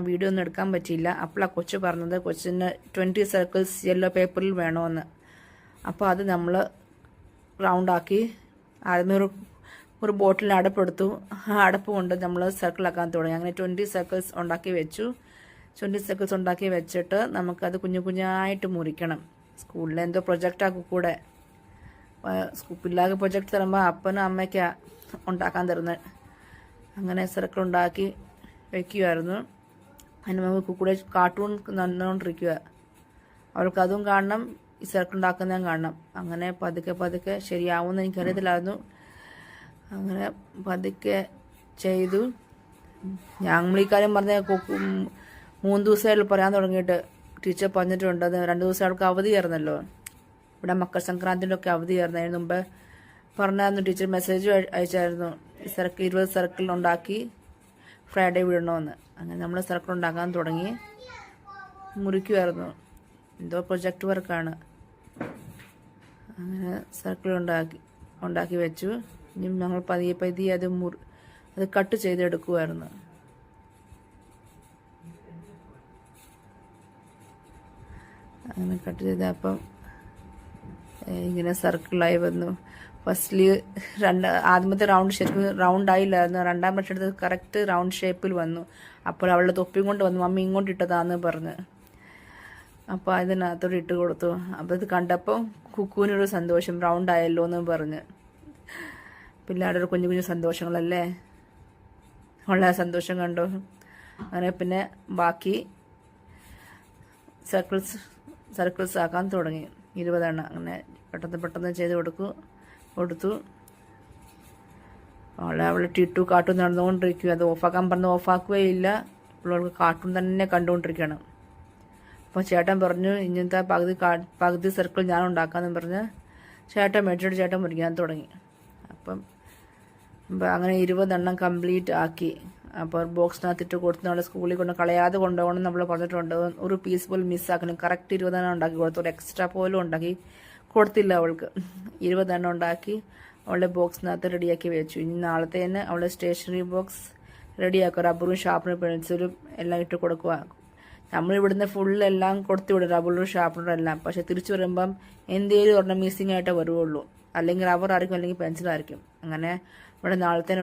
Video ഒന്നും എടുക്കാൻ പറ്റിയില്ല. അപ്പോഴാണ് കൊച്ചു പറഞ്ഞത് കൊച്ചിന് 20 സർക്കിൾസ് യെല്ലോ പേപ്പറിൽ വേണമെന്ന്. അപ്പോൾ അത് നമ്മൾ റൗണ്ടാക്കി ആദ്യമേ ഒരു ബോട്ടിൽ അടപ്പെടുത്തു. ആ അടപ്പ് കൊണ്ട് നമ്മൾ സർക്കിളാക്കാൻ തുടങ്ങി. അങ്ങനെ 20 സർക്കിൾസ് ഉണ്ടാക്കി വെച്ചു. 20 സർക്കിൾസ് ഉണ്ടാക്കി വെച്ചിട്ട് നമുക്കത് കുഞ്ഞു കുഞ്ഞായിട്ട് മുറിക്കണം. സ്കൂളിൽ എന്തോ പ്രൊജക്റ്റാക്കും കൂടെ. പിള്ളേർക്ക് പ്രൊജക്റ്റ് തരുമ്പോൾ അപ്പനും അമ്മയ്ക്കാണ് ഉണ്ടാക്കാൻ തരുന്നത്. അങ്ങനെ സർക്കിൾ ഉണ്ടാക്കി വയ്ക്കുമായിരുന്നു. അതിന് നമുക്ക് കൂടെ കാർട്ടൂൺ നന്നുകൊണ്ടിരിക്കുക. അവൾക്ക് അതും കാണണം, ഈ സർക്കിൾ ഉണ്ടാക്കുന്നതും കാണണം. അങ്ങനെ പതുക്കെ പതുക്കെ ശരിയാവുമെന്ന് എനിക്കറിയത്തില്ലായിരുന്നു. അങ്ങനെ പതുക്കെ ചെയ്തു. ഞങ്ങൾ ഈ കാര്യം പറഞ്ഞ 3 ദിവസമായിട്ട് പറയാൻ തുടങ്ങിയിട്ട് ടീച്ചർ പറഞ്ഞിട്ടുണ്ട്. അത് 2 ദിവസം അവൾക്ക് അവധിയായിരുന്നല്ലോ. ഇവിടെ മകര സംക്രാന്തിൻ്റെ ഒക്കെ അവധിയായിരുന്നു. അതിന് മുമ്പ് പറഞ്ഞായിരുന്നു. ടീച്ചർ മെസ്സേജ് അയച്ചായിരുന്നു. 20 സർക്കിൾ ഉണ്ടാക്കി ഫ്രൈഡേ വിടണമെന്ന്. അങ്ങനെ നമ്മൾ സർക്കിൾ ഉണ്ടാക്കാൻ തുടങ്ങി. മുറിക്കുമായിരുന്നു. എന്തോ പ്രൊജക്റ്റ് വർക്കാണ്. അങ്ങനെ സർക്കിൾ ഉണ്ടാക്കി വെച്ചു. ഇനി ഞങ്ങൾ പതിയെ പതിയെ അത് കട്ട് ചെയ്തെടുക്കുമായിരുന്നു. അങ്ങനെ കട്ട് ചെയ്തപ്പം ഇങ്ങനെ സർക്കിളായി വന്നു. ഫസ്റ്റിൽ ആദ്യമത്തെ റൗണ്ട് ശരിക്കും റൗണ്ടായില്ലായിരുന്നു. രണ്ടാം പക്ഷം എടുത്ത് കറക്റ്റ് റൗണ്ട് ഷേപ്പിൽ വന്നു. അപ്പോൾ അവളുടെ തൊപ്പിയും കൊണ്ട് വന്നു. മമ്മി ഇങ്ങോട്ട് ഇട്ടതാന്ന് പറഞ്ഞ്. അപ്പോൾ അതിനകത്തോട് ഇട്ട് കൊടുത്തു. അപ്പോൾ ഇത് കണ്ടപ്പോൾ കുക്കുവിനൊരു സന്തോഷം, റൗണ്ടായല്ലോ എന്ന് പറഞ്ഞ്. പിള്ളേരുടെ കുഞ്ഞു കുഞ്ഞു സന്തോഷങ്ങളല്ലേ, ഉള്ള സന്തോഷം കണ്ടു. അങ്ങനെ പിന്നെ ബാക്കി സർക്കിൾസ് ആക്കാൻ തുടങ്ങി. 20 എണ്ണം അങ്ങനെ പെട്ടെന്ന് ചെയ്ത് കൊടുത്തു. അവളെ ടിട്ടു കാർട്ടൂൺ നടന്നുകൊണ്ടിരിക്കുക. അത് ഓഫാക്കാൻ പറഞ്ഞ് ഓഫാക്കുകയില്ല. പിള്ളേർക്ക് കാർട്ടൂൺ തന്നെ കണ്ടുകൊണ്ടിരിക്കണം. അപ്പോൾ ചേട്ടൻ പറഞ്ഞു ഇങ്ങനത്തെ പകുതി സർക്കിൾ ഞാൻ ഉണ്ടാക്കാമെന്ന് പറഞ്ഞ് ചേട്ടൻ മേടിച്ചിട്ട് ചേട്ടൻ മുറിക്കാൻ തുടങ്ങി. അപ്പം അങ്ങനെ 20 എണ്ണം കംപ്ലീറ്റ് ആക്കി. അപ്പോൾ ബോക്സിനകത്തിട്ട് കൊടുത്ത് നമ്മളെ സ്കൂളിൽ കൊണ്ട് കളയാതെ കൊണ്ടുപോകണം നമ്മൾ പറഞ്ഞിട്ടുണ്ട്. ഒരു പീസ് പോലും മിസ്സാക്കണം. കറക്റ്റ് 20 എണ്ണം ഉണ്ടാക്കി കൊടുത്തു. ഒരു എക്സ്ട്രാ പോലും ഉണ്ടാക്കി കൊടുത്തില്ല അവൾക്ക്. 20 എണ്ണം ഉണ്ടാക്കി അവളുടെ ബോക്സിനകത്ത് റെഡിയാക്കി വെച്ചു. ഇനി നാളത്തേന് അവളുടെ സ്റ്റേഷനറി ബോക്സ് റെഡിയാക്കുക. റബ്ബറും ഷാർപ്പനറും പെൻസിലും എല്ലാം ഇട്ട് കൊടുക്കുക. നമ്മളിവിടുന്ന് ഫുള്ളെല്ലാം കൊടുത്തു വിടും, റബ്ബറും ഷാർപ്പനറും എല്ലാം. പക്ഷെ തിരിച്ചു വരുമ്പം എന്തെങ്കിലും ഒരെണ്ണം മിസ്സിംഗ് ആയിട്ടേ വരുള്ളൂ. അല്ലെങ്കിൽ റബ്ബർ ആയിരിക്കും, അല്ലെങ്കിൽ പെൻസിലായിരിക്കും. അങ്ങനെ ഇവിടെ നാളത്തേന്